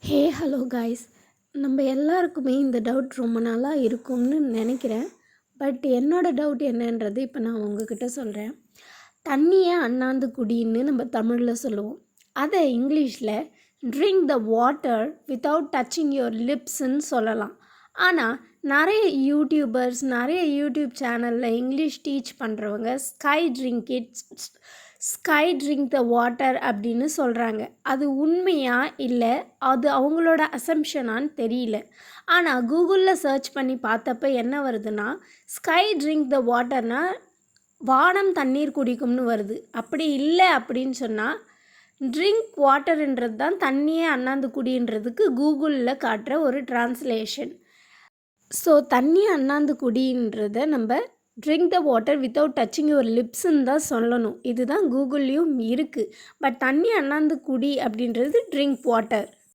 Hello guys. நம்ம எல்லாருக்குமே இந்த டவுட் ரொம்ப நாளாக இருக்கும்னு நினைக்கிறேன். பட் என்னோடய டவுட் என்னன்றது இப்போ நான் உங்ககிட்ட சொல்கிறேன். தண்ணியை அண்ணாந்து குடின்னு நம்ம தமிழில் சொல்லுவோம். அதை இங்கிலீஷில் drink the water without touching your லிப்ஸ்ன்னு சொல்லலாம். ஆனால் நிறைய யூடியூபர்ஸ் நிறைய யூடியூப் சேனலில் இங்கிலீஷ் டீச் பண்ணுறவங்க ஸ்கை ட்ரிங்க் த வாட்டர் அப்படின்னு சொல்கிறாங்க. அது உண்மையா இல்லை அது அவங்களோட அசம்ஷனான்னு தெரியல. ஆனால் கூகுளில் சர்ச் பண்ணி பார்த்தப்ப என்ன வருதுன்னா, ஸ்கை ட்ரிங்க் த வாட்டர்னால் வானம் தண்ணீர் குடிக்கும்னு வருது. அப்படி இல்லை அப்படின்னு சொன்னால் ட்ரிங்க் வாட்டர்ன்றது தான் தண்ணியே அண்ணாந்து குடின்றதுக்கு கூகுளில் காட்டுற ஒரு டிரான்ஸ்லேஷன். ஸோ தண்ணி அண்ணாந்து குடின்றதை நம்ம drink the water without touching your லிப்ஸ்ன்னு தான் சொல்லணும். இதுதான் கூகுள்லேயும் இருக்குது. பட் தண்ணி அண்ணாந்து குடி அப்படின்றது ட்ரிங்க் வாட்டர்.